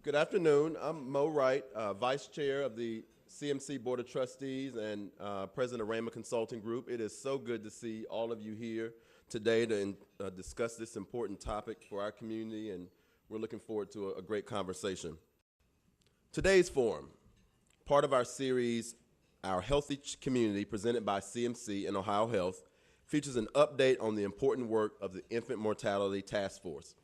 Good afternoon. I'm Mo Wright, Vice Chair of the CMC Board of Trustees and President of Rama Consulting Group. It is so good to see all of you here today to discuss this important topic for our community, and we're looking forward to a great conversation. Today's forum, part of our series, Our Healthy Community, presented by CMC and Ohio Health, features an update on the important work of the Infant Mortality Taskforce.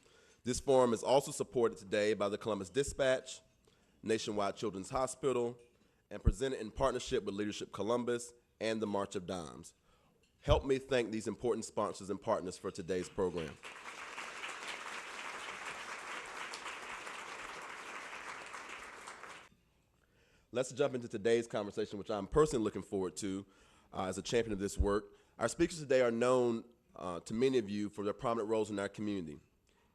This forum is also supported today by the Columbus Dispatch, Nationwide Children's Hospital, and presented in partnership with Leadership Columbus and the March of Dimes. Help me thank these important sponsors and partners for today's program. Let's jump into today's conversation, which I'm personally looking forward to as a champion of this work. Our speakers today are known to many of you for their prominent roles in our community.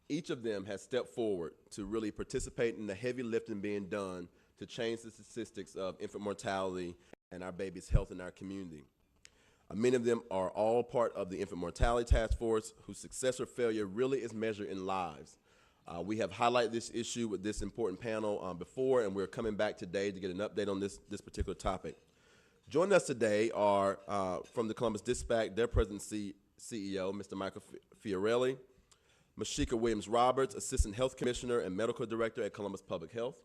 Each of them has stepped forward to really participate in the heavy lifting being done to change the statistics of infant mortality and our babies' health in our community. Many of them are all part of the Infant Mortality Task Force, whose success or failure really is measured in lives. We have highlighted this issue with this important panel before, and we're coming back today to get an update on this particular topic. Joining us today are from the Columbus Dispatch, their President and CEO, Mr. Michael Fiorile, Mysheika Roberts, Assistant Health Commissioner and Medical Director at Columbus Public Health,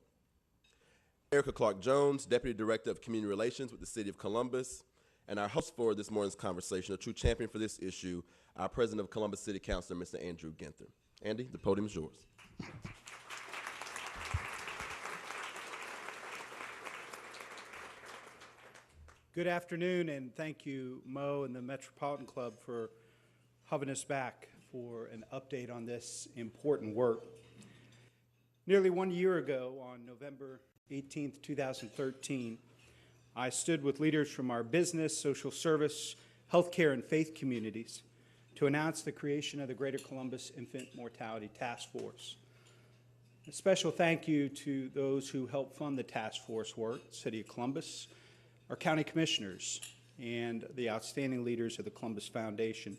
Erika Clark Jones, Deputy Director of Community Relations with the City of Columbus, and our host for this morning's conversation, a true champion for this issue, our President of Columbus City Council, Mr. Andrew Ginther. Andy, the podium is yours. Good afternoon, and thank you, Mo and the Metropolitan Club, for having us back for an update on this important work. Nearly 1 year ago, on November 18th, 2013, I stood with leaders from our business, social service, healthcare, and faith communities to announce the creation of the Greater Columbus Infant Mortality Task Force. A special thank you to those who helped fund the task force work, City of Columbus, our county commissioners, and the outstanding leaders of the Columbus Foundation.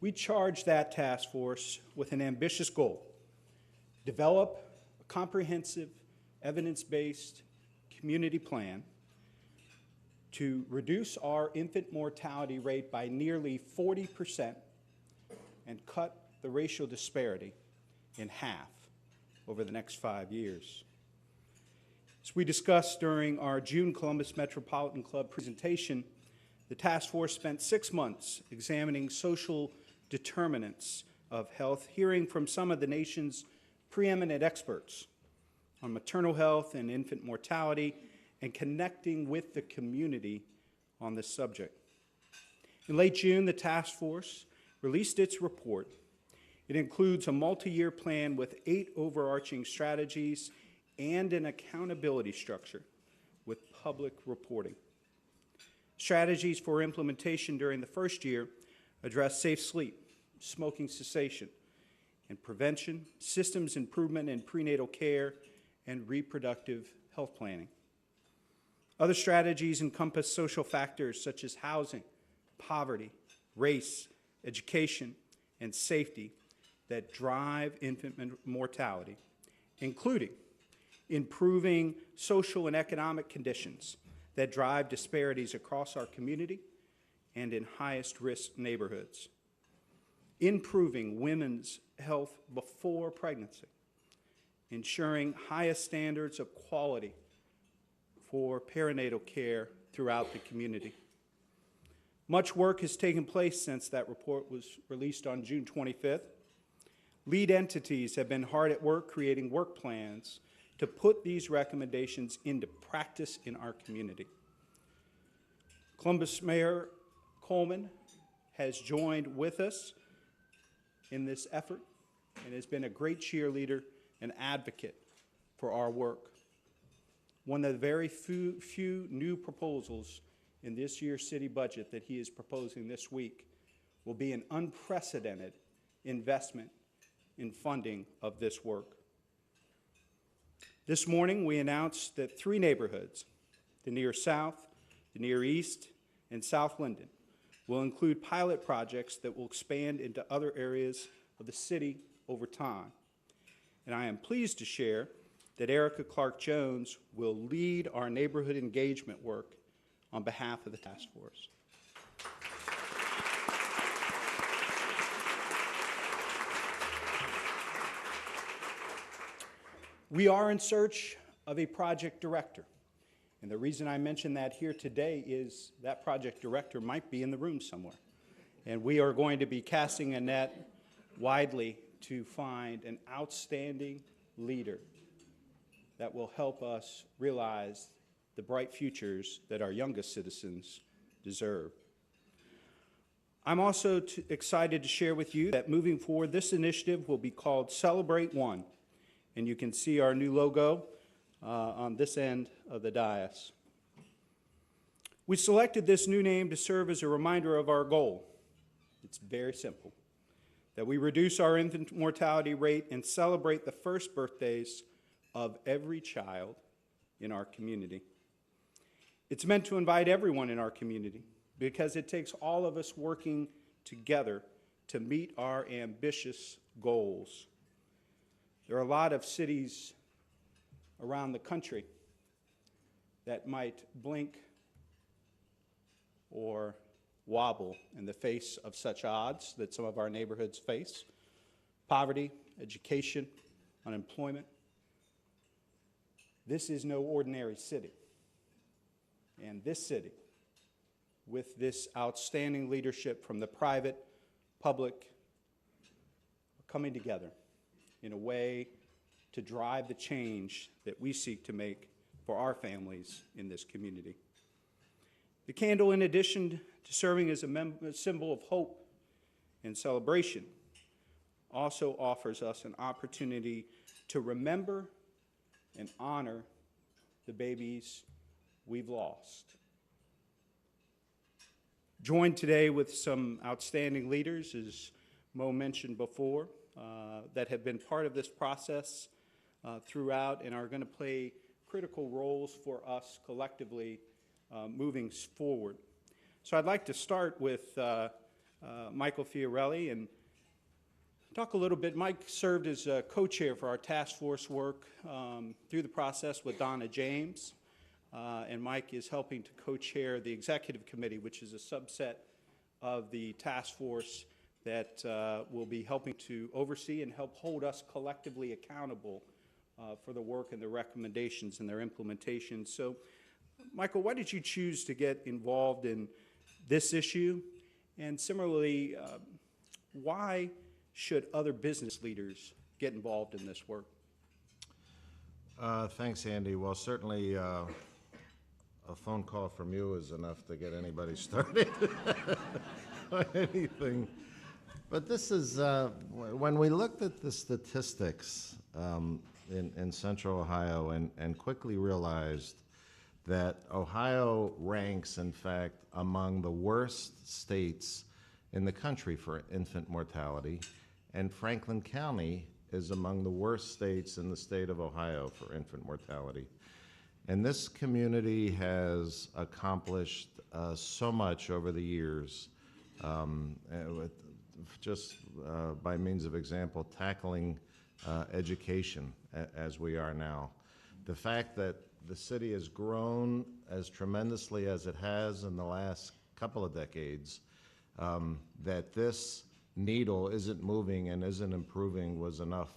We charged that task force with an ambitious goal: develop a comprehensive, evidence-based community plan to reduce our infant mortality rate by nearly 40% and cut the racial disparity in half over the next 5 years. As we discussed during our June Columbus Metropolitan Club presentation, the task force spent 6 months examining social determinants of health, hearing from some of the nation's preeminent experts on maternal health and infant mortality, and connecting with the community on this subject. In late June, the task force released its report. It includes a multi-year plan with 8 overarching strategies and an accountability structure with public reporting. Strategies for implementation during the first year address safe sleep, smoking cessation, and prevention, systems improvement in prenatal care, and reproductive health planning. Other strategies encompass social factors such as housing, poverty, race, education, and safety that drive infant mortality, including improving social and economic conditions that drive disparities across our community and in highest risk neighborhoods, improving women's health before pregnancy, ensuring highest standards of quality for perinatal care throughout the community. Much work has taken place since that report was released on June 25th. Lead entities have been hard at work creating work plans to put these recommendations into practice in our community. Columbus Mayor Coleman has joined with us in this effort and has been a great cheerleader and advocate for our work. One of the very few new proposals in this year's city budget that he is proposing this week will be an unprecedented investment in funding of this work. This morning, we announced that 3 neighborhoods, the Near South, the Near East, and South Linden, will include pilot projects that will expand into other areas of the city over time. And I am pleased to share that Erika Clark Jones will lead our neighborhood engagement work on behalf of the task force. We are in search of a project director. And the reason I mention that here today is that project director might be in the room somewhere. And we are going to be casting a net widely to find an outstanding leader that will help us realize the bright futures that our youngest citizens deserve. I'm also excited to share with you that moving forward, this initiative will be called Celebrate One. And you can see our new logo on this end of the dais. We selected this new name to serve as a reminder of our goal. It's very simple, that we reduce our infant mortality rate and celebrate the first birthdays of every child in our community. It's meant to invite everyone in our community because it takes all of us working together to meet our ambitious goals. There are a lot of cities around the country that might blink or wobble in the face of such odds that some of our neighborhoods face: poverty, education, unemployment. This is no ordinary city. And this city, with this outstanding leadership from the private, public, coming together in a way to drive the change that we seek to make for our families in this community. The candle, in addition to serving as a symbol of hope and celebration, also offers us an opportunity to remember and honor the babies we've lost. Joined today with some outstanding leaders, as Mo mentioned before, that have been part of this process throughout and are going to play critical roles for us collectively moving forward. So I'd like to start with Michael Fiorile and talk a little bit. Mike served as a co-chair for our task force work through the process with Donna James, and Mike is helping to co-chair the executive committee, which is a subset of the task force that will be helping to oversee and help hold us collectively accountable for the work and the recommendations and their implementation. So, Michael, why did you choose to get involved in this issue? And similarly, why should other business leaders get involved in this work? Thanks, Andy. Well, certainly a phone call from you is enough to get anybody started on anything. But this is, when we looked at the statistics in Central Ohio and quickly realized that Ohio ranks, in fact, among the worst states in the country for infant mortality, and Franklin County is among the worst states in the state of Ohio for infant mortality. And this community has accomplished so much over the years, just by means of example, tackling education as we are now. The fact that the city has grown as tremendously as it has in the last couple of decades, that this needle isn't moving and isn't improving was enough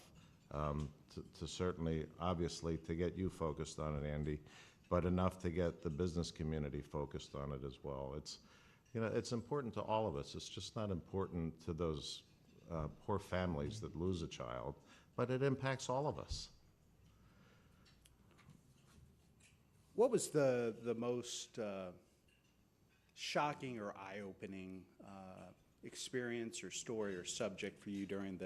to certainly, obviously, to get you focused on it, Andy, but enough to get the business community focused on it as well. It's, you know, it's important to all of us. It's just not important to those poor families that lose a child, but it impacts all of us. What was the most shocking or eye-opening experience or story or subject for you during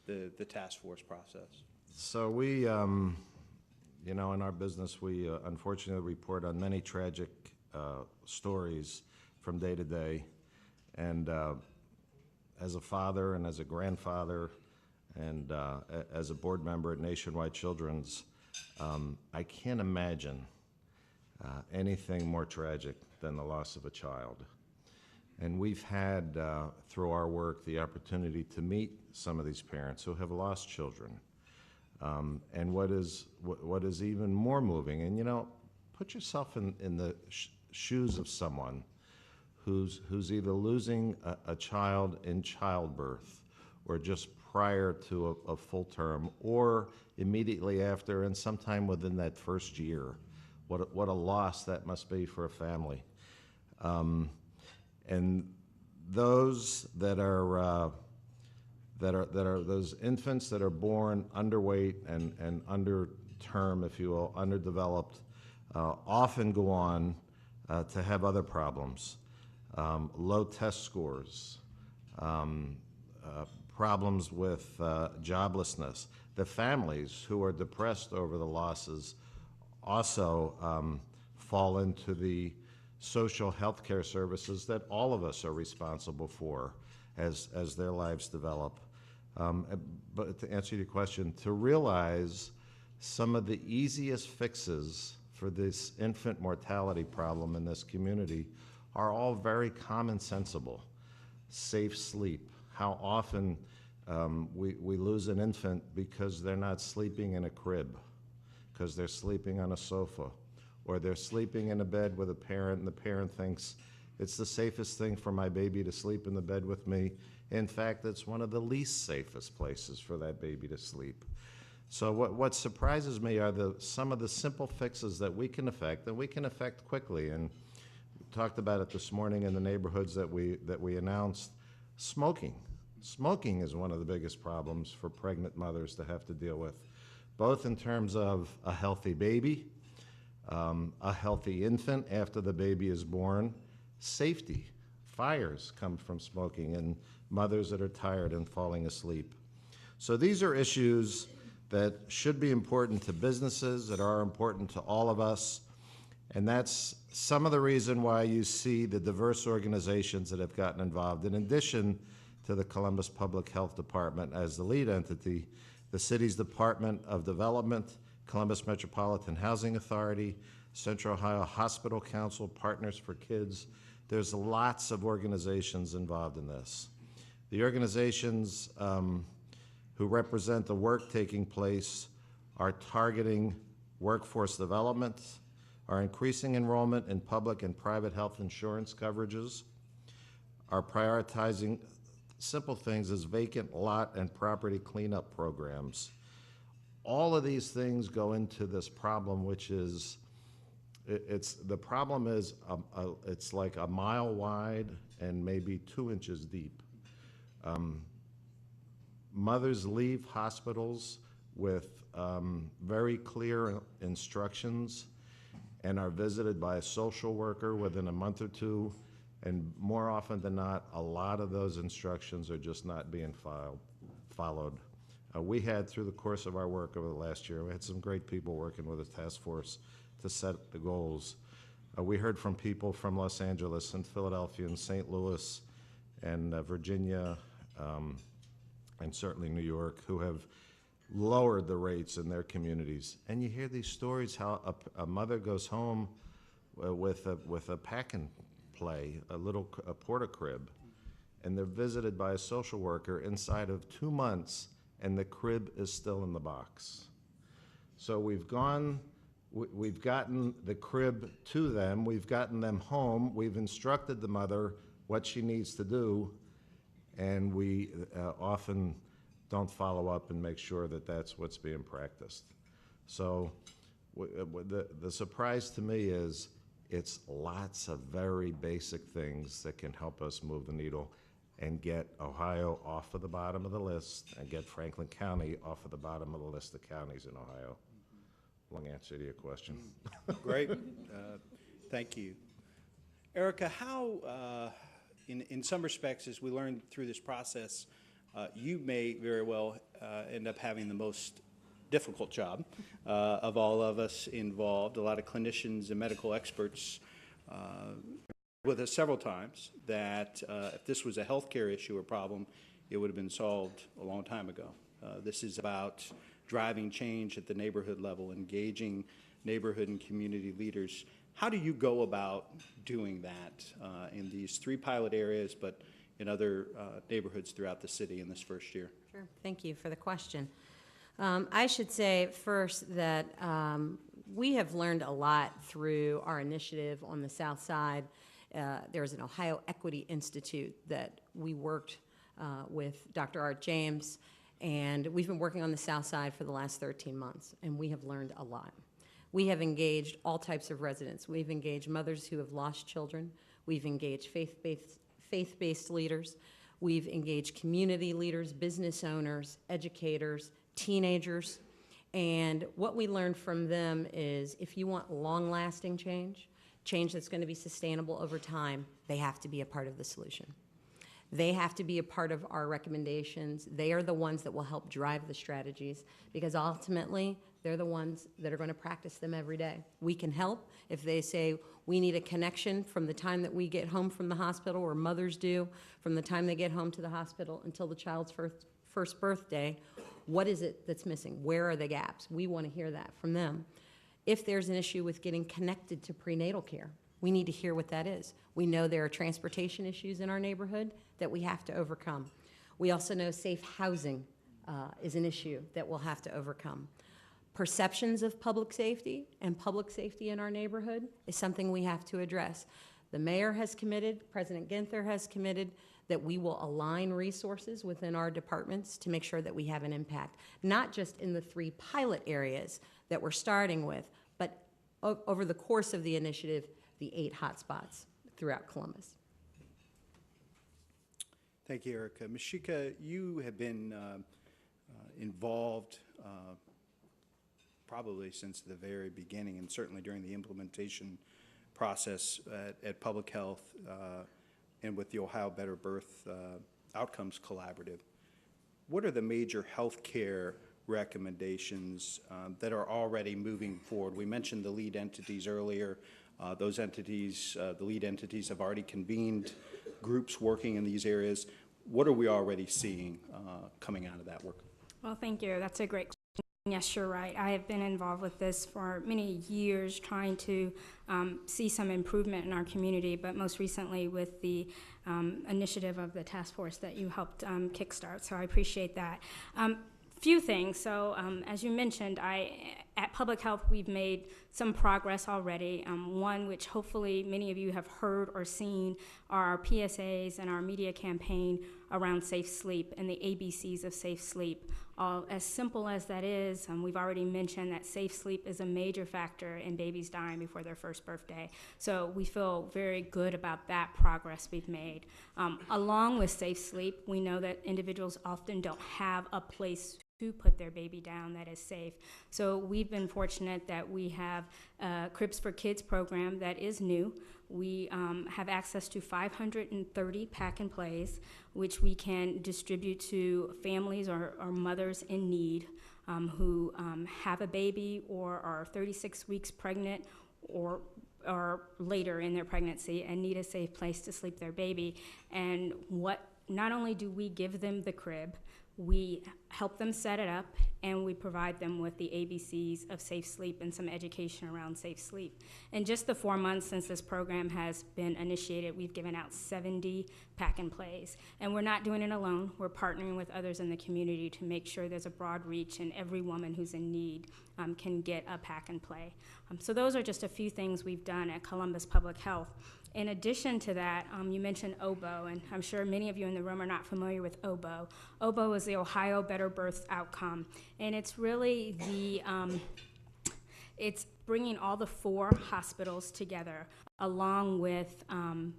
the task force process? So we, you know, in our business, we unfortunately report on many tragic stories from day to day. And as a father and as a grandfather and as a board member at Nationwide Children's, I can't imagine anything more tragic than the loss of a child. And we've had, through our work, the opportunity to meet some of these parents who have lost children. And what is even more moving, and you know, put yourself in the shoes of someone who's either losing a child in childbirth, or just prior to a full term, or immediately after, and sometime within that first year. What a loss that must be for a family. And those that are those infants that are born underweight and under term, if you will, underdeveloped, often go on to have other problems, low test scores, problems with joblessness. The families who are depressed over the losses also fall into the social health care services that all of us are responsible for as their lives develop. But to answer your question, to realize some of the easiest fixes for this infant mortality problem in this community are all very commonsensible. Safe sleep. How often we lose an infant because they're not sleeping in a crib, because they're sleeping on a sofa, or they're sleeping in a bed with a parent, and the parent thinks it's the safest thing for my baby to sleep in the bed with me. In fact, it's one of the least safest places for that baby to sleep. So what surprises me are some of the simple fixes that we can affect, and we can affect quickly. And we talked about it this morning in the neighborhoods that we announced. Smoking. Smoking is one of the biggest problems for pregnant mothers to have to deal with, both in terms of a healthy baby, a healthy infant after the baby is born, safety. Fires come from smoking, and mothers that are tired and falling asleep. So these are issues that should be important to businesses, that are important to all of us, and that's some of the reason why you see the diverse organizations that have gotten involved. In addition to the Columbus Public Health Department as the lead entity, the city's Department of Development, Columbus Metropolitan Housing Authority, Central Ohio Hospital Council, Partners for Kids. There's lots of organizations involved in this. The organizations who represent the work taking place are targeting workforce development, are increasing enrollment in public and private health insurance coverages, are prioritizing simple things as vacant lot and property cleanup programs. All of these things go into this problem, which is, the problem is, it's like a mile wide and maybe 2 inches deep. Mothers leave hospitals with very clear instructions and are visited by a social worker within a month or two, and more often than not, a lot of those instructions are just not being followed. We had, through the course of our work over the last year, we had some great people working with the task force to set the goals. We heard from people from Los Angeles and Philadelphia and St. Louis and Virginia, and certainly New York, who have lowered the rates in their communities. And you hear these stories how a mother goes home with a pack and play, a porta-crib, and they're visited by a social worker inside of 2 months, and the crib is still in the box. So we've gotten the crib to them, we've gotten them home, we've instructed the mother what she needs to do, and we often don't follow up and make sure that that's what's being practiced. So the surprise to me is it's lots of very basic things that can help us move the needle and get Ohio off of the bottom of the list and get Franklin County off of the bottom of the list of counties in Ohio. Long answer to your question. Great. Thank you. Erika, how, in some respects, as we learned through this process, you may very well end up having the most difficult job of all of us involved. A lot of clinicians and medical experts with us several times that if this was a healthcare issue or problem, it would have been solved a long time ago. This is about driving change at the neighborhood level, engaging neighborhood and community leaders. How do you go about doing that in these 3 pilot areas, but in other neighborhoods throughout the city in this first year? Sure. Thank you for the question. I should say first that we have learned a lot through our initiative on the South Side. There's an Ohio Equity Institute that we worked with Dr. Art James, and we've been working on the South Side for the last 13 months, and we have learned a lot. We have engaged all types of residents. We've engaged mothers who have lost children. We've engaged faith-based leaders. We've engaged community leaders, business owners, educators, teenagers. And what we learned from them is if you want long-lasting change, change that's going to be sustainable over time, they have to be a part of the solution. They have to be a part of our recommendations. They are the ones that will help drive the strategies, because ultimately, they're the ones that are going to practice them every day. We can help if they say we need a connection from the time that we get home from the hospital, or mothers do, from the time they get home to the hospital until the child's first birthday. What is it that's missing? Where are the gaps? We want to hear that from them. If there's an issue with getting connected to prenatal care, we need to hear what that is. We know there are transportation issues in our neighborhood that we have to overcome. We also know safe housing is an issue that we'll have to overcome. Perceptions of public safety and public safety in our neighborhood is something we have to address. The mayor has committed, President Ginther has committed, that we will align resources within our departments to make sure that we have an impact, not just in the 3 pilot areas that we're starting with, but over the course of the initiative, the 8 hotspots throughout Columbus. Thank you, Erika. Mysheika, you have been involved probably since the very beginning, and certainly during the implementation process at Public Health and with the Ohio Better Birth Outcomes Collaborative. What are the major healthcare recommendations that are already moving forward? We mentioned the lead entities earlier. Those entities, the lead entities, have already convened groups working in these areas. What are we already seeing coming out of that work? Well, thank you. That's a great question. Yes, you're right. I have been involved with this for many years, trying to see some improvement in our community, but most recently with the initiative of the task force that you helped kickstart. So I appreciate that. Few things. So as you mentioned, at Public Health, we've made some progress already. One which hopefully many of you have heard or seen are our PSAs and our media campaign around safe sleep and the ABCs of safe sleep. As simple as that is, we've already mentioned that safe sleep is a major factor in babies dying before their first birthday. So we feel very good about that progress we've made. Along with safe sleep, we know that individuals often don't have a place to put their baby down that is safe. So we've been fortunate that we have a Cribs for Kids program that is new. We have access to 530 pack and plays, which we can distribute to families or mothers in need who have a baby or are 36 weeks pregnant or later in their pregnancy and need a safe place to sleep their baby. And not only do we give them the crib, we help them set it up, and we provide them with the ABCs of safe sleep and some education around safe sleep. In just the 4 months since this program has been initiated, we've given out 70 pack and plays. And we're not doing it alone. We're partnering with others in the community to make sure there's a broad reach and every woman who's in need can get a pack and play. So those are just a few things we've done at Columbus Public Health. In addition to that, you mentioned OBO, and I'm sure many of you in the room are not familiar with OBO. OBO is the Ohio Better Birth Outcome, and it's really it's bringing all the 4 hospitals together, along with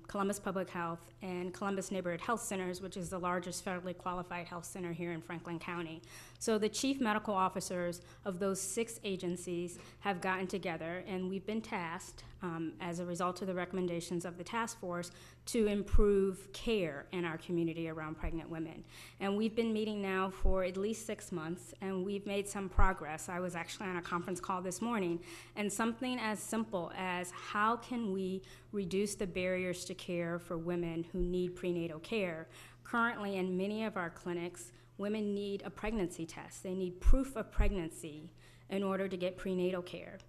Columbus Public Health and Columbus Neighborhood Health Centers, which is the largest federally qualified health center here in Franklin County. So the chief medical officers of those 6 agencies have gotten together, and we've been tasked, as a result of the recommendations of the task force, to improve care in our community around pregnant women. And we've been meeting now for at least 6 months, and we've made some progress. I was actually on a conference call this morning, and something as simple as how can we reduce the barriers to care for women who need prenatal care. Currently, in many of our clinics, women need a pregnancy test. They need proof of pregnancy in order to get prenatal care.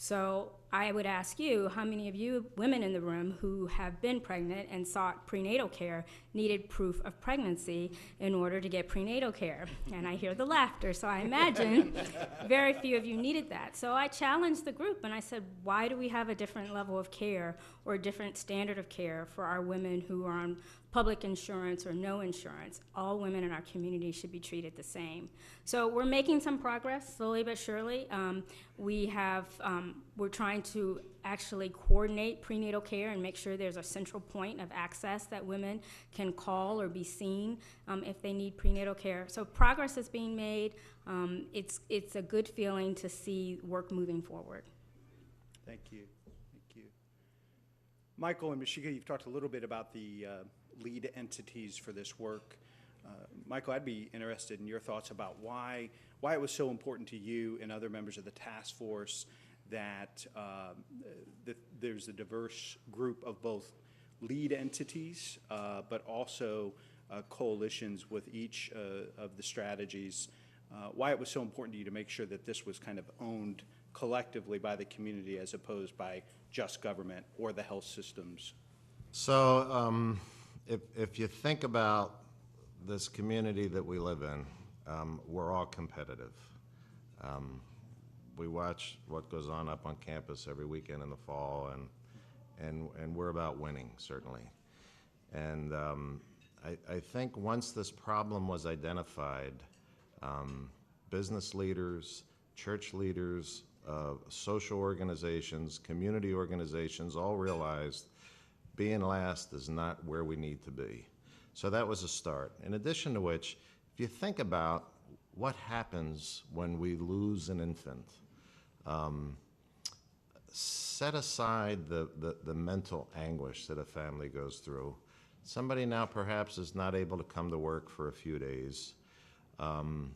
So I would ask you, how many of you women in the room who have been pregnant and sought prenatal care needed proof of pregnancy in order to get prenatal care? And I hear the laughter, so I imagine very few of you needed that. So I challenged the group and I said, why do we have a different level of care or a different standard of care for our women who are on public insurance or no insurance? All women in our community should be treated the same. So we're making some progress, slowly but surely. We're trying to actually coordinate prenatal care and make sure there's a central point of access that women can call or be seen if they need prenatal care. So progress is being made. It's a good feeling to see work moving forward. Thank you. Thank you. Michael and Mysheika, you've talked a little bit about the lead entities for this work. Michael, I'd be interested in your thoughts about why it was so important to you and other members of the task force that there's a diverse group of both lead entities, but also coalitions with each of the strategies. Why it was so important to you to make sure that this was kind of owned collectively by the community as opposed by just government or the health systems? So if you think about this community that we live in, we're all competitive. We watch what goes on up on campus every weekend in the fall, and we're about winning, certainly. And I think once this problem was identified, business leaders, church leaders, social organizations, community organizations all realized being last is not where we need to be. So that was a start. In addition to which, if you think about what happens when we lose an infant, set aside the mental anguish that a family goes through. Somebody now perhaps is not able to come to work for a few days. An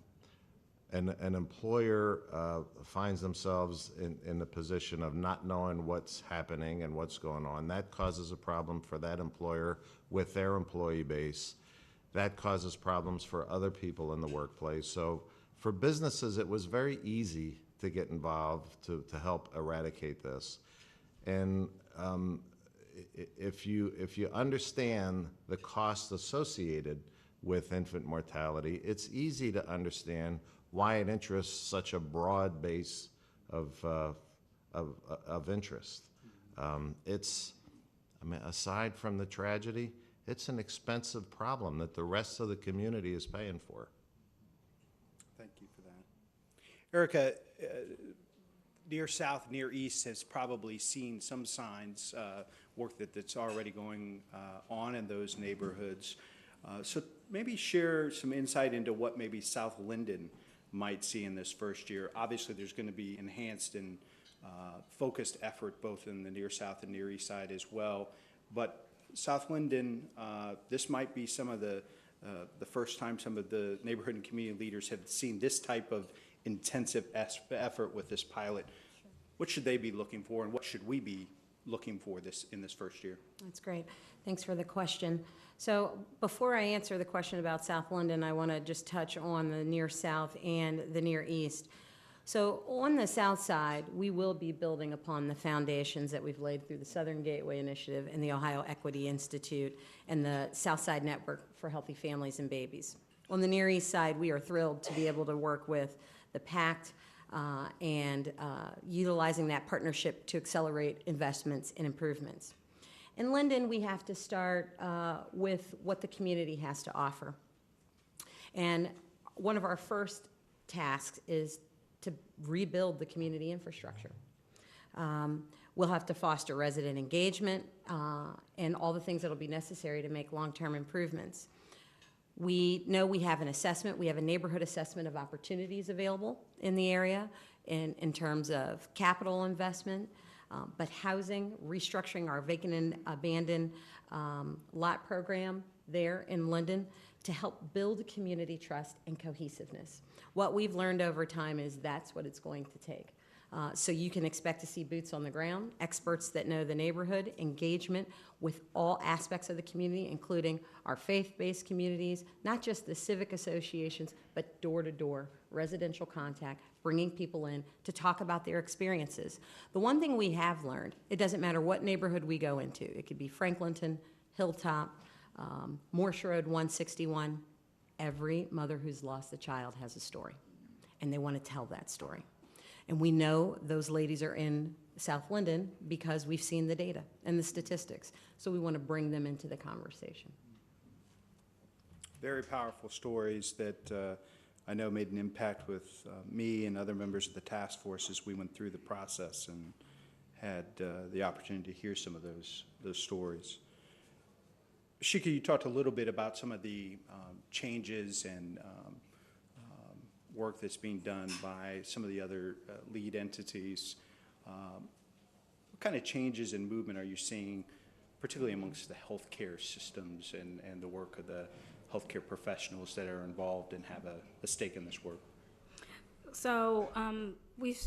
employer finds themselves in the position of not knowing what's happening and what's going on. That causes a problem for that employer with their employee base. That causes problems for other people in the workplace. So for businesses, it was very easy to get involved to help eradicate this. And if you understand the costs associated with infant mortality, it's easy to understand why it interests such a broad base of interest. Aside from the tragedy, it's an expensive problem that the rest of the community is paying for. Thank you for that. Erika, Near South, Near East has probably seen some signs, work that's already going on in those neighborhoods. So maybe share some insight into what maybe South Linden might see in this first year. Obviously, there's going to be enhanced and focused effort both in the Near South and Near East side as well. But South Linden, this might be some of the first time some of the neighborhood and community leaders have seen this type of intensive effort with this pilot. Sure. What should they be looking for, and what should we be looking for in this first year? That's great. Thanks for the question. So before I answer the question about South Linden, I want to just touch on the Near South and the Near East. So on the South side, we will be building upon the foundations that we've laid through the Southern Gateway Initiative and the Ohio Equity Institute and the Southside Network for Healthy Families and Babies. On the Near East side, we are thrilled to be able to work with the PACT and utilizing that partnership to accelerate investments and improvements. In Linden, we have to start with what the community has to offer. And one of our first tasks is to rebuild the community infrastructure. We'll have to foster resident engagement and all the things that will be necessary to make long-term improvements. We know we have an assessment. We have a neighborhood assessment of opportunities available in the area in terms of capital investment, but housing, restructuring our vacant and abandoned lot program there in Linden to help build community trust and cohesiveness. What we've learned over time is that's what it's going to take. So you can expect to see boots on the ground, experts that know the neighborhood, engagement with all aspects of the community, including our faith-based communities, not just the civic associations, but door-to-door residential contact, bringing people in to talk about their experiences. The one thing we have learned, it doesn't matter what neighborhood we go into. It could be Franklinton, Hilltop, Morse Road 161. Every mother who's lost a child has a story, and they want to tell that story. And we know those ladies are in South Linden because we've seen the data and the statistics. So we want to bring them into the conversation. Very powerful stories that I know made an impact with me and other members of the task force as we went through the process and had the opportunity to hear some of those stories. Mysheika, you talked a little bit about some of the changes and work that's being done by some of the other lead entities. What kind of changes in movement are you seeing, particularly amongst the healthcare systems and the work of the healthcare professionals that are involved and have a stake in this work? So we've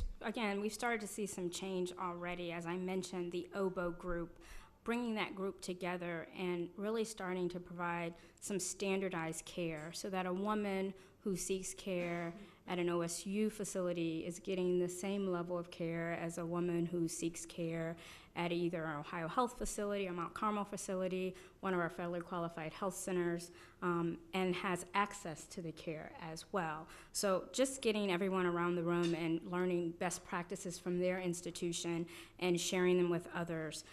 started to see some change already. As I mentioned, the OBO group, bringing that group together and really starting to provide some standardized care so that a woman who seeks care at an OSU facility is getting the same level of care as a woman who seeks care at either an Ohio Health facility or Mount Carmel facility, one of our federally qualified health centers, and has access to the care as well. So just getting everyone around the room and learning best practices from their institution and sharing them with others.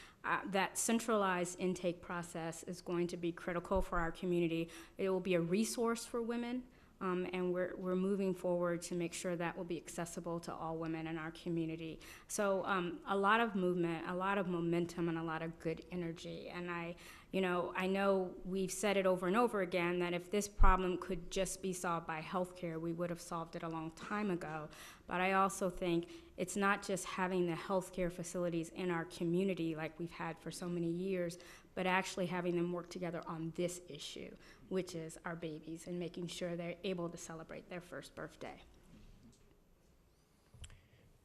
That centralized intake process is going to be critical for our community. It will be a resource for women. And we're moving forward to make sure that will be accessible to all women in our community. So a lot of movement, a lot of momentum, and a lot of good energy. And I know we've said it over and over again that if this problem could just be solved by healthcare, we would have solved it a long time ago. But I also think it's not just having the healthcare facilities in our community like we've had for so many years, but actually having them work together on this issue, which is our babies and making sure they're able to celebrate their first birthday.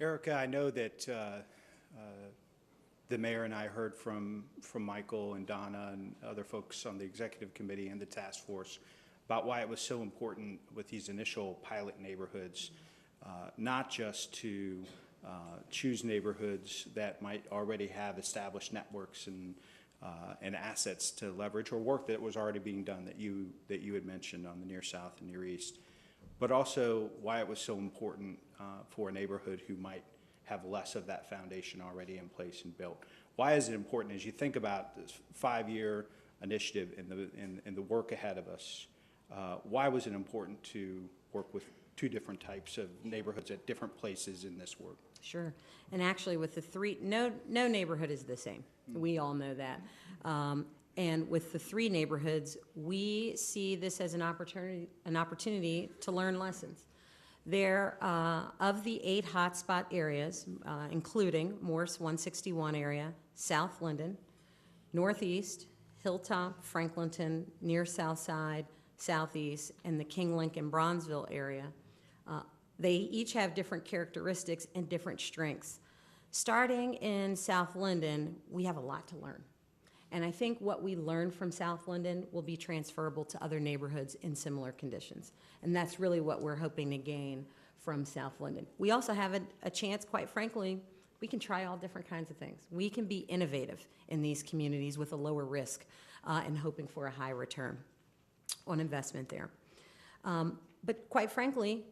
Erika, I know that the mayor and I heard from Michael and Donna and other folks on the executive committee and the task force about why it was so important with these initial pilot neighborhoods, not just to choose neighborhoods that might already have established networks and assets to leverage, or work that was already being done that you had mentioned on the Near South and Near East, but also why it was so important for a neighborhood who might have less of that foundation already in place and built. Why is it important as you think about this 5-year initiative and the work ahead of us? Why was it important to work with 2 different types of neighborhoods at different places in this work? Sure. And actually with the 3, no neighborhood is the same. We all know that. And with the 3 neighborhoods, we see this as an opportunity to learn lessons. There, of the 8 hotspot areas, including Morse 161 area, South Linden, Northeast, Hilltop, Franklinton, Near South Side, Southeast, and the King Lincoln Bronzeville area, they each have different characteristics and different strengths. Starting in South Linden, we have a lot to learn. And I think what we learned from South Linden will be transferable to other neighborhoods in similar conditions. And that's really what we're hoping to gain from South Linden. We also have a chance, quite frankly, we can try all different kinds of things. We can be innovative in these communities with a lower risk and hoping for a high return on investment there. But quite frankly,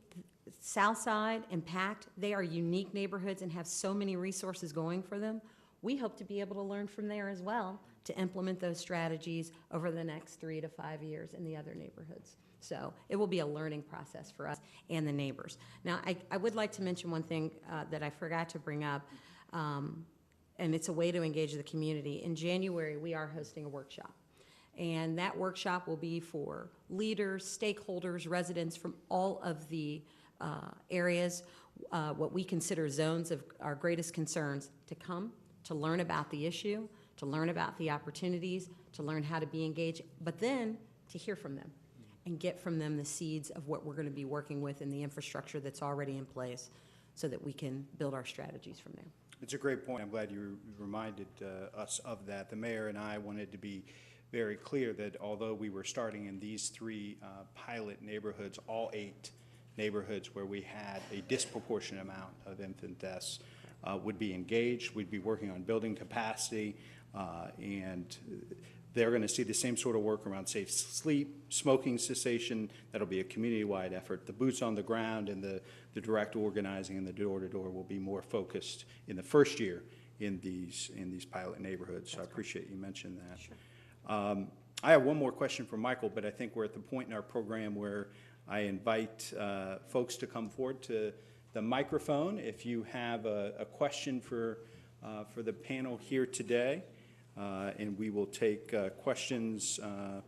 Southside and Pact, they are unique neighborhoods and have so many resources going for them. We hope to be able to learn from there as well to implement those strategies over the next 3 to 5 years in the other neighborhoods. So it will be a learning process for us and the neighbors. Now, I would like to mention one thing that I forgot to bring up, and it's a way to engage the community. In January, we are hosting a workshop. And that workshop will be for leaders, stakeholders, residents from all of the areas, what we consider zones of our greatest concerns, to come, to learn about the issue, to learn about the opportunities, to learn how to be engaged, but then to hear from them and get from them the seeds of what we're going to be working with in the infrastructure that's already in place. so that we can build our strategies from there. It's a great point. I'm glad you reminded us of that. The mayor and I wanted to be very clear that although we were starting in these 3 pilot neighborhoods, all 8 neighborhoods where we had a disproportionate amount of infant deaths would be engaged. We'd be working on building capacity, and they're going to see the same sort of work around safe sleep, smoking cessation. That'll be a community-wide effort. The boots on the ground and the direct organizing and the door-to-door will be more focused in the first year in these pilot neighborhoods. So I appreciate you mentioning that. Sure. I have one more question for Michael, but I think we're at the point in our program where I invite folks to come forward to the microphone if you have a question for the panel here today. And we will take questions, I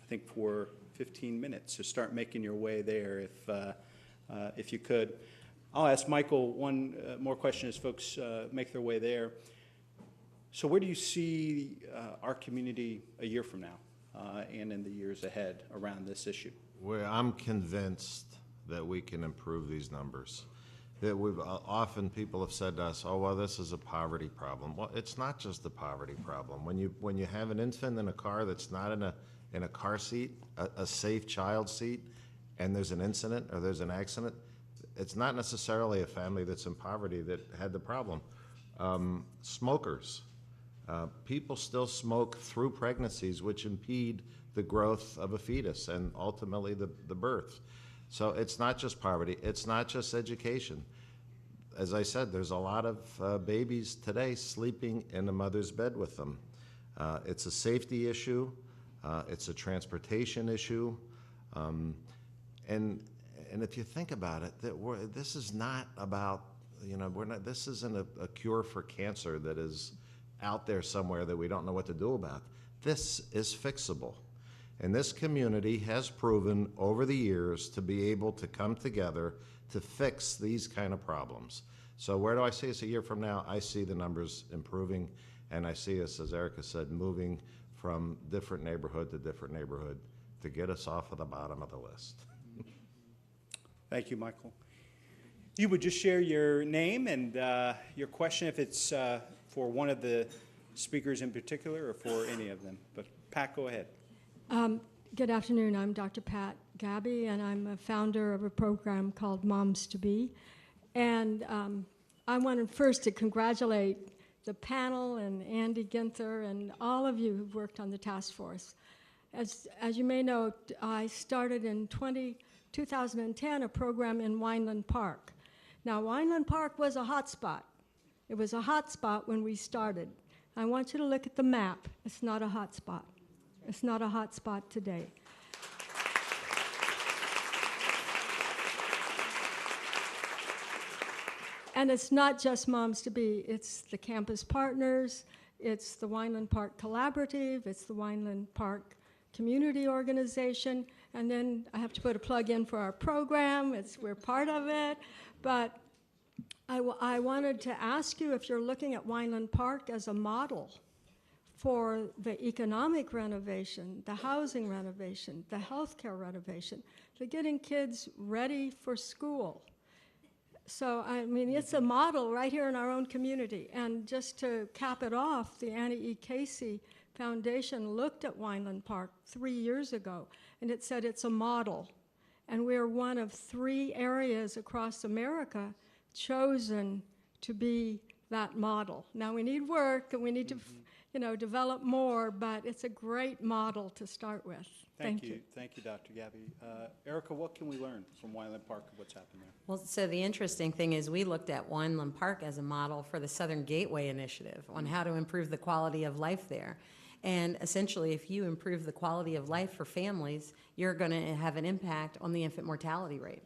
think, for 15 minutes. So start making your way there if you could. I'll ask Michael one more question as folks make their way there. So where do you see our community a year from now and in the years ahead around this issue? Well, I'm convinced that we can improve these numbers. That we've often people have said to us, "Oh, well, this is a poverty problem." Well, it's not just a poverty problem. When you have an infant in a car that's not in a car seat, a safe child seat, and there's an incident or there's an accident, it's not necessarily a family that's in poverty that had the problem. Smokers. People still smoke through pregnancies, which impede the growth of a fetus and ultimately the birth. So it's not just poverty, it's not just education. As I said, there's a lot of babies today sleeping in a mother's bed with them. It's a safety issue, it's a transportation issue, and if you think about it, this is not about, this isn't a cure for cancer that is out there somewhere that we don't know what to do about. This is fixable. And this community has proven over the years to be able to come together to fix these kind of problems. So where do I see us a year from now? I see the numbers improving, and I see us, as Erika said, moving from different neighborhood to different neighborhood to get us off of the bottom of the list. Thank you, Michael. You would just share your name and your question, if it's for one of the speakers in particular or for any of them. But Pat, go ahead. Good afternoon. I'm Dr. Pat Gabby, and I'm a founder of a program called Moms to Be. And I wanted first to congratulate the panel and Andy Ginther and all of you who've worked on the task force. As you may know, I started in 2010 a program in Wineland Park. Now, Wineland Park was a hot spot. It was a hot spot when we started. I want you to look at the map. It's not a hot spot. It's not a hot spot today. And it's not just Moms to Be. It's the campus partners. It's the Wineland Park Collaborative. It's the Wineland Park Community Organization. And then I have to put a plug in for our program. We're part of it. But I wanted to ask you if you're looking at Wineland Park as a model for the economic renovation, the housing renovation, the healthcare renovation, to getting kids ready for school. So, I mean, it's a model right here in our own community. And just to cap it off, the Annie E. Casey Foundation looked at Wineland Park 3 years ago, and it said it's a model. And we're one of 3 areas across America chosen to be that model. Now, we need work, and we need to develop more, but it's a great model to start with. Thank you. Thank you, Dr. Gabby. Erika, what can we learn from Wineland Park and what's happened there? Well, so the interesting thing is we looked at Wineland Park as a model for the Southern Gateway Initiative on how to improve the quality of life there. And essentially, if you improve the quality of life for families, you're going to have an impact on the infant mortality rate.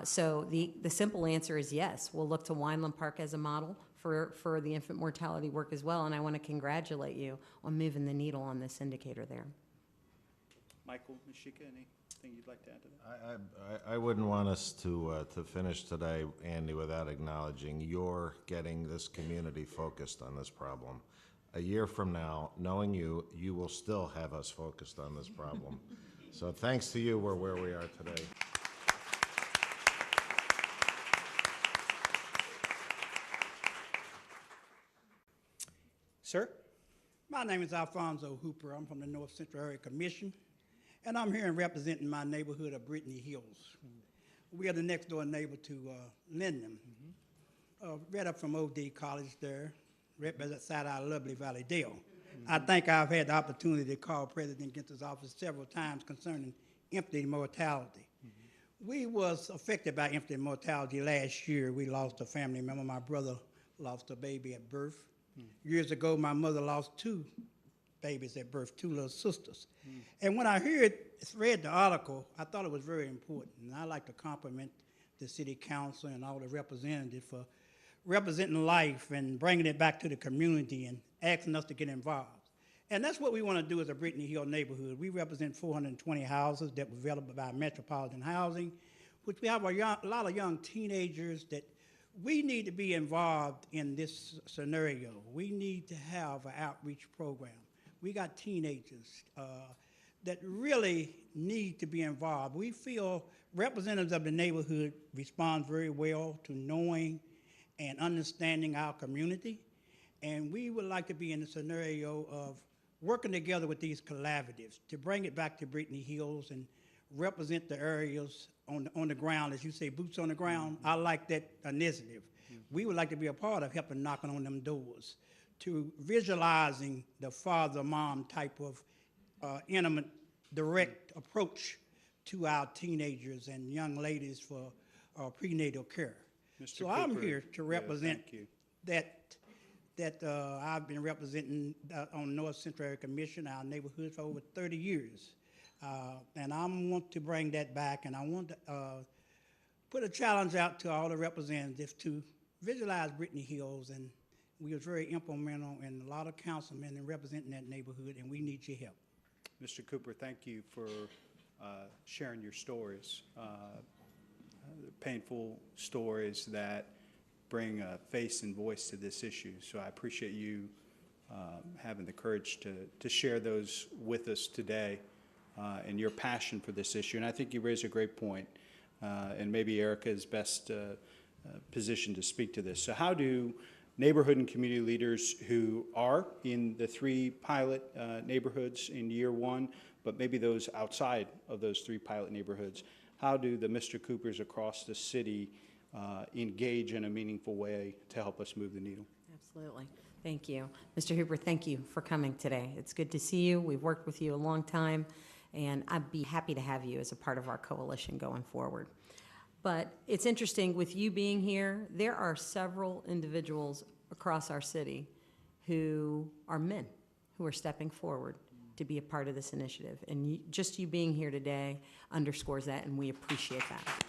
So the simple answer is yes. We'll look to Wineland Park as a model for the infant mortality work as well, and I want to congratulate you on moving the needle on this indicator there. Michael, Mysheika, anything you'd like to add to that? I wouldn't want us to finish today, Andy, without acknowledging you're getting this community focused on this problem. A year from now, knowing you will still have us focused on this problem. So thanks to you, we're where we are today. sir. My name is Alfonso Hooper. I'm from the North Central Area Commission, and I'm here and representing my neighborhood of Brittany Hills. We are the next door neighbor to Linden. Right up from OD College there, right beside our lovely Valley Dale. I think I've had the opportunity to call President Ginther's office several times concerning infant mortality. We was affected by infant mortality last year. We lost a family member. My brother lost a baby at birth. Years ago, my mother lost 2 babies at birth, 2 little sisters. And when I read the article, I thought it was very important. And I'd like to compliment the city council and all the representatives for representing life and bringing it back to the community and asking us to get involved. And that's what we want to do as a Brittany Hill neighborhood. We represent 420 houses that were developed by Metropolitan Housing, which we have a lot of young teenagers that we need to be involved in this scenario. We need to have an outreach program. We got teenagers that really need to be involved. We feel representatives of the neighborhood respond very well to knowing and understanding our community. And we would like to be in the scenario of working together with these collaboratives to bring it back to Brittany Hills and represent the areas on the ground, as you say, boots on the ground. I like that initiative. We would like to be a part of helping knocking on them doors, to visualizing the father-mom type of intimate, direct approach to our teenagers and young ladies for prenatal care. Mr. So Cooper, I'm here to represent thank you. that I've been representing on North Central Area Commission, our neighborhood, for over 30 years. And I want to bring that back, and I want to put a challenge out to all the representatives to visualize Brittany Hills, and we was very implemental and a lot of councilmen in representing that neighborhood, and we need your help. Mr. Cooper, thank you for sharing your stories, painful stories that bring a face and voice to this issue. So I appreciate you having the courage to share those with us today and your passion for this issue. And I think you raise a great point, and maybe Erika is best positioned to speak to this. So how do neighborhood and community leaders who are in the 3 pilot neighborhoods in year 1, but maybe those outside of those 3 pilot neighborhoods, how do the Mr. Coopers across the city engage in a meaningful way to help us move the needle? Absolutely. Thank you. Mr. Hooper, thank you for coming today. It's good to see you. We've worked with you a long time, and I'd be happy to have you as a part of our coalition going forward. But it's interesting, with you being here, there are several individuals across our city who are men who are stepping forward to be a part of this initiative. And just you being here today underscores that, and we appreciate that.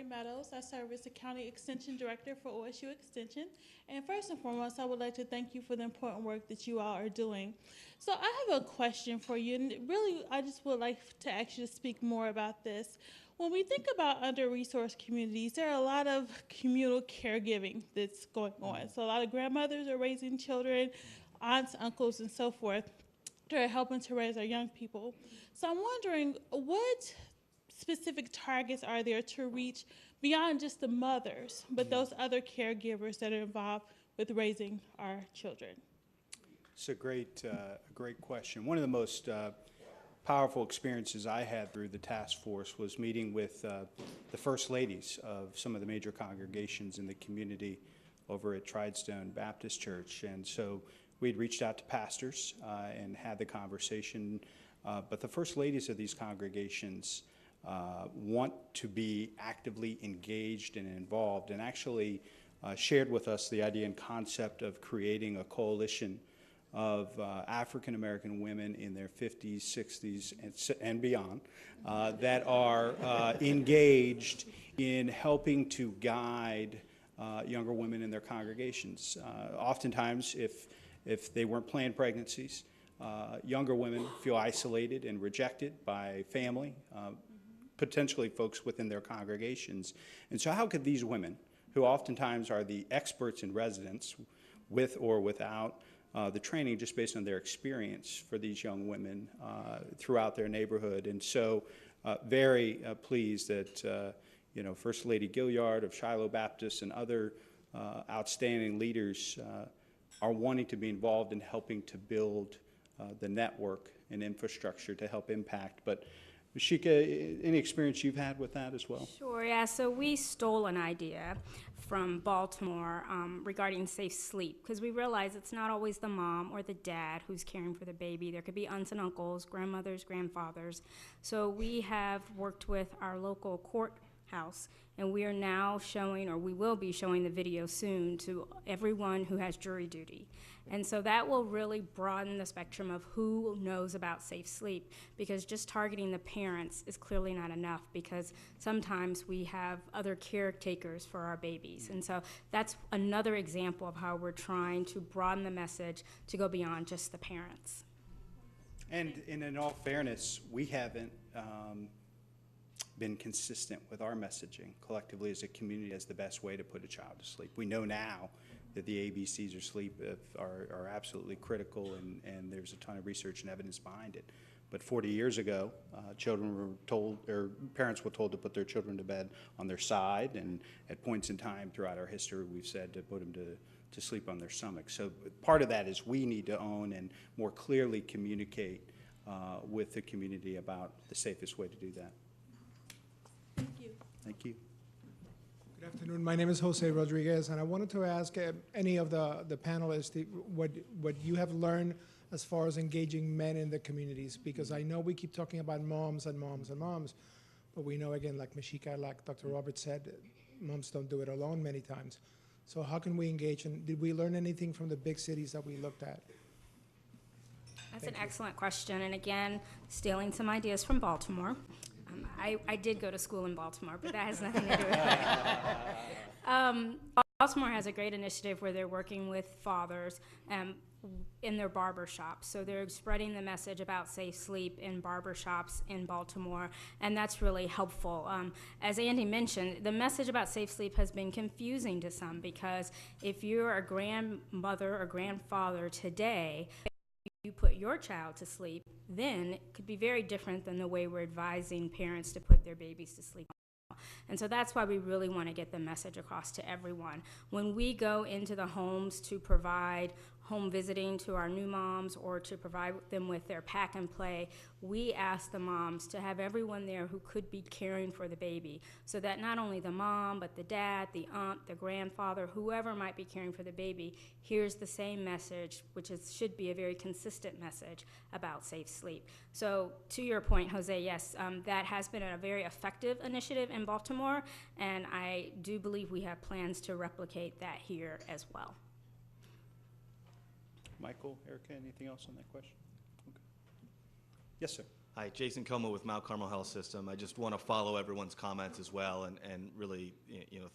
Meadows. I serve as the County Extension Director for OSU Extension. And first and foremost, I would like to thank you for the important work that you all are doing. So I have a question for you, and really I just would like to ask you to speak more about this. When we think about under-resourced communities, there are a lot of communal caregiving that's going on. So a lot of grandmothers are raising children, aunts, uncles, and so forth. They're helping to raise our young people. So I'm wondering, what specific targets are there to reach beyond just the mothers, but those other caregivers that are involved with raising our children? It's a great question. One of the most powerful experiences I had through the task force was meeting with the first ladies of some of the major congregations in the community over at Tridestone Baptist Church. And so we'd reached out to pastors and had the conversation, but the first ladies of these congregations want to be actively engaged and involved, and actually shared with us the idea and concept of creating a coalition of African American women in their 50s, 60s, and beyond that are engaged in helping to guide younger women in their congregations. Oftentimes, if they weren't planned pregnancies, younger women feel isolated and rejected by family, potentially folks within their congregations. And so how could these women, who oftentimes are the experts in residence, with or without the training, just based on their experience for these young women throughout their neighborhood. And so very pleased that First Lady Gilliard of Shiloh Baptist and other outstanding leaders are wanting to be involved in helping to build the network and infrastructure to help impact. But Mysheika, any experience you've had with that as well? Sure, yeah. So we stole an idea from Baltimore regarding safe sleep, because we realize it's not always the mom or the dad who's caring for the baby. There could be aunts and uncles, grandmothers, grandfathers. So we have worked with our local courthouse, and we are now showing, or we will be showing the video soon to everyone who has jury duty. And so that will really broaden the spectrum of who knows about safe sleep, because just targeting the parents is clearly not enough, because sometimes we have other caretakers for our babies. And so that's another example of how we're trying to broaden the message to go beyond just the parents. And in all fairness, we haven't been consistent with our messaging collectively as a community as the best way to put a child to sleep. We know now that the ABCs of sleep are absolutely critical, and there's a ton of research and evidence behind it. But 40 years ago, children were told, or parents were told to put their children to bed on their side, and at points in time throughout our history, we've said to put them to sleep on their stomach. So part of that is we need to own and more clearly communicate with the community about the safest way to do that. Thank you. Thank you. Good afternoon. My name is Jose Rodriguez, and I wanted to ask any of the panelists what you have learned as far as engaging men in the communities, because I know we keep talking about moms and moms and moms, but we know, again, like Mysheika, like Dr. Roberts said, moms don't do it alone many times. So how can we engage, and did we learn anything from the big cities that we looked at? That's an excellent question, and again, stealing some ideas from Baltimore. I did go to school in Baltimore, but that has nothing to do with it. Baltimore has a great initiative where they're working with fathers in their barber shops. So they're spreading the message about safe sleep in barber shops in Baltimore, and that's really helpful. As Andy mentioned, the message about safe sleep has been confusing to some, because if you're a grandmother or grandfather today, you put your child to sleep, then it could be very different than the way we're advising parents to put their babies to sleep. And so that's why we really want to get the message across to everyone. When we go into the homes to provide home visiting to our new moms or to provide them with their pack and play, we ask the moms to have everyone there who could be caring for the baby, so that not only the mom, but the dad, the aunt, the grandfather, whoever might be caring for the baby, hears the same message, which should be a very consistent message about safe sleep. So to your point, Jose, yes, that has been a very effective initiative in Baltimore, and I do believe we have plans to replicate that here as well. Michael, Erika, anything else on that question? Okay. Yes, sir. Hi, Jason Como with Mount Carmel Health System. I just want to follow everyone's comments as well, and really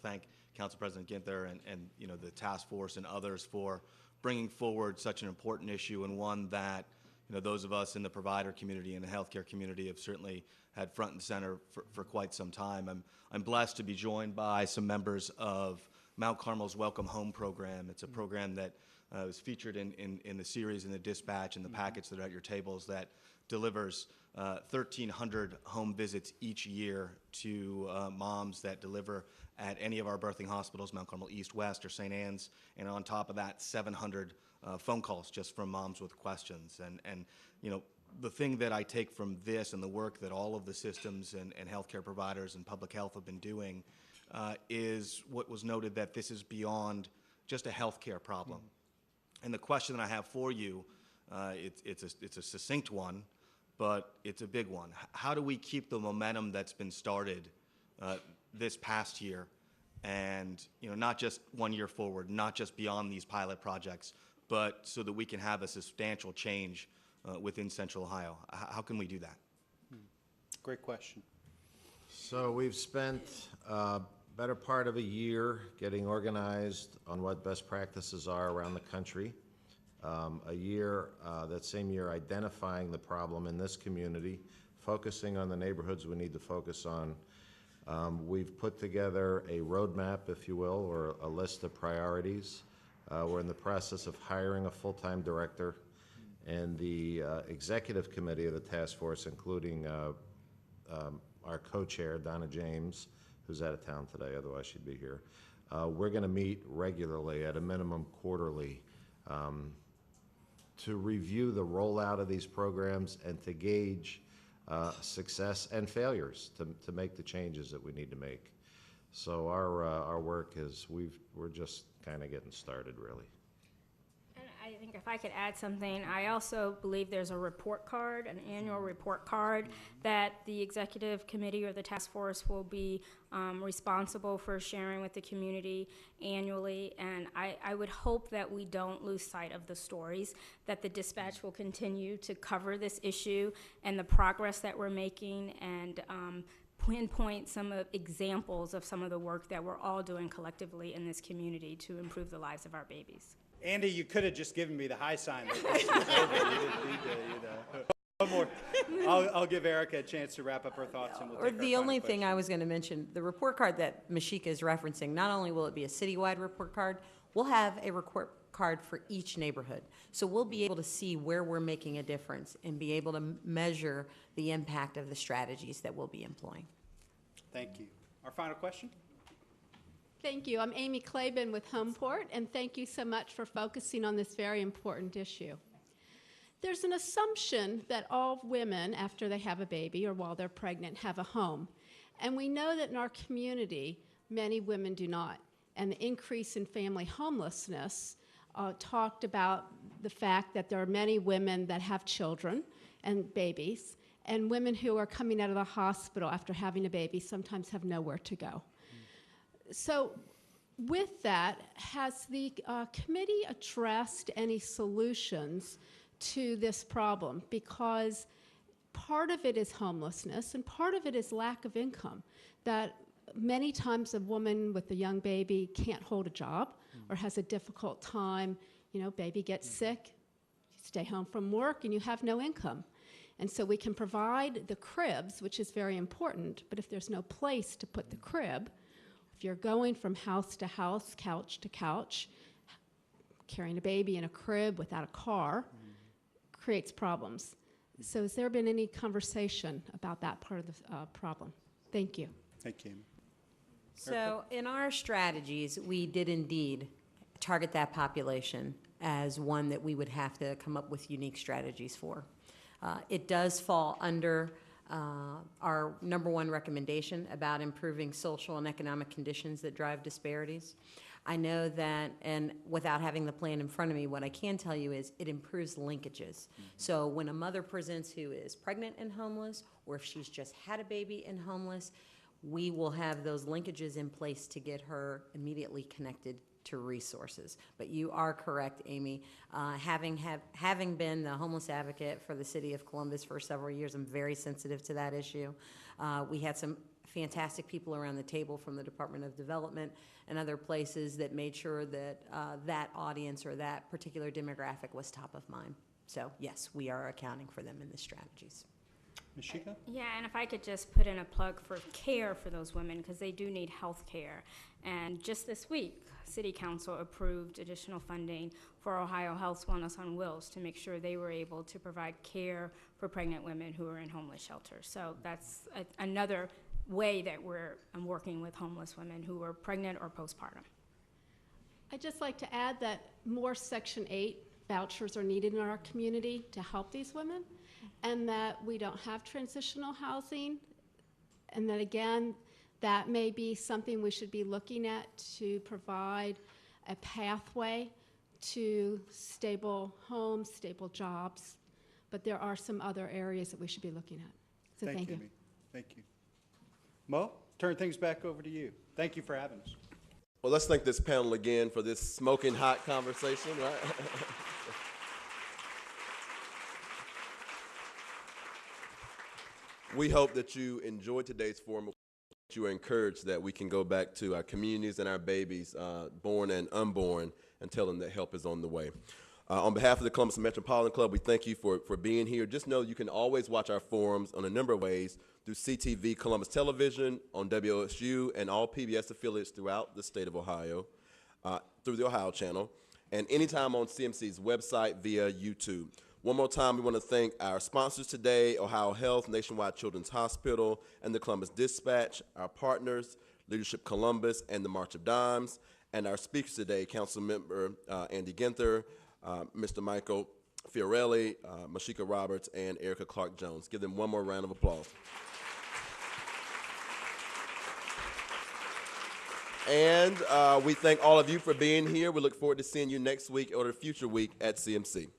thank Council President Ginther and the task force and others for bringing forward such an important issue, and one that those of us in the provider community and the healthcare community have certainly had front and center for quite some time. I'm blessed to be joined by some members of Mount Carmel's Welcome Home program. It's a program that was featured in the series in the dispatch and the packets that are at your tables, that delivers 1,300 home visits each year to moms that deliver at any of our birthing hospitals, Mount Carmel East, West, or St. Anne's, and on top of that, 700 phone calls just from moms with questions. And the thing that I take from this and the work that all of the systems and healthcare providers and public health have been doing is what was noted, that this is beyond just a healthcare problem. And the question that I have for you, it's a succinct one, but it's a big one. How do we keep the momentum that's been started this past year, and not just 1 year forward, not just beyond these pilot projects, but so that we can have a substantial change within Central Ohio? How can we do that? Great question. So we've spent better part of a year getting organized on what best practices are around the country. That same year, identifying the problem in this community, focusing on the neighborhoods we need to focus on. We've put together a roadmap, if you will, or a list of priorities. We're in the process of hiring a full-time director, and the executive committee of the task force, including our co-chair, Donna James, who's out of town today, otherwise she'd be here. We're going to meet regularly, at a minimum quarterly, to review the rollout of these programs and to gauge success and failures to make the changes that we need to make. So our work is, we're just kind of getting started, really. And I think if I could add something, I also believe there's a report card, an annual report card, that the executive committee or the task force will be responsible for sharing with the community annually. And I would hope that we don't lose sight of the stories, that the dispatch will continue to cover this issue and the progress that we're making, and pinpoint some of examples of some of the work that we're all doing collectively in this community to improve the lives of our babies. Andy, you could have just given me the high sign. That this was over. You didn't need to, One more. I'll give Erika a chance to wrap up her thoughts, and we'll take Or our the final only thing question. I was going to mention, the report card that Mysheika is referencing, not only will it be a citywide report card, we'll have a report card for each neighborhood. So we'll be able to see where we're making a difference and be able to measure the impact of the strategies that we'll be employing. Thank you. Our final question? Thank you. I'm Amy Claiborne with Homeport, and thank you so much for focusing on this very important issue. There's an assumption that all women, after they have a baby or while they're pregnant, have a home. And we know that in our community, many women do not. And the increase in family homelessness talked about the fact that there are many women that have children and babies, and women who are coming out of the hospital after having a baby sometimes have nowhere to go. So with that, has the committee addressed any solutions to this problem? Because part of it is homelessness and part of it is lack of income, that many times a woman with a young baby can't hold a job or has a difficult time, baby gets sick, you stay home from work and you have no income. And so we can provide the cribs, which is very important, but if there's no place to put the crib, if you're going from house to house, couch to couch, carrying a baby in a crib without a car creates problems. So has there been any conversation about that part of the problem? Thank you. Thank you. So in our strategies, we did indeed target that population as one that we would have to come up with unique strategies for. It does fall under our #1 recommendation about improving social and economic conditions that drive disparities. I know that, and without having the plan in front of me, what I can tell you is it improves linkages. So when a mother presents who is pregnant and homeless, or if she's just had a baby and homeless, we will have those linkages in place to get her immediately connected to resources. But you are correct, Amy. Having been the homeless advocate for the city of Columbus for several years, I'm very sensitive to that issue. We had some fantastic people around the table from the Department of Development and other places that made sure that that audience or that particular demographic was top of mind. So yes, we are accounting for them in the strategies. Mysheika? Yeah, and if I could just put in a plug for care for those women, because they do need health care. And just this week, City Council approved additional funding for Ohio Health Wellness on Wheels to make sure they were able to provide care for pregnant women who are in homeless shelters. So that's another way that we're working with homeless women who are pregnant or postpartum. I'd just like to add that more Section 8 vouchers are needed in our community to help these women, and that we don't have transitional housing, and that again, that may be something we should be looking at to provide a pathway to stable homes, stable jobs, but there are some other areas that we should be looking at. So thank you. Amy. Thank you. Mo, turn things back over to you. Thank you for having us. Well, let's thank this panel again for this smoking hot conversation, right? We hope that you enjoyed today's forum. You are encouraged that we can go back to our communities and our babies, born and unborn, and tell them that help is on the way. On behalf of the Columbus Metropolitan Club, we thank you for being here. Just know you can always watch our forums on a number of ways through CTV Columbus Television, on WOSU, and all PBS affiliates throughout the state of Ohio, through the Ohio channel, and anytime on CMC's website via YouTube. One more time, we want to thank our sponsors today, Ohio Health, Nationwide Children's Hospital, and the Columbus Dispatch, our partners, Leadership Columbus and the March of Dimes, and our speakers today, Councilmember Andy Ginther, Mr. Michael Fiorile, Mysheika Roberts, and Erika Clark Jones. Give them one more round of applause. And we thank all of you for being here. We look forward to seeing you next week or a future week at CMC.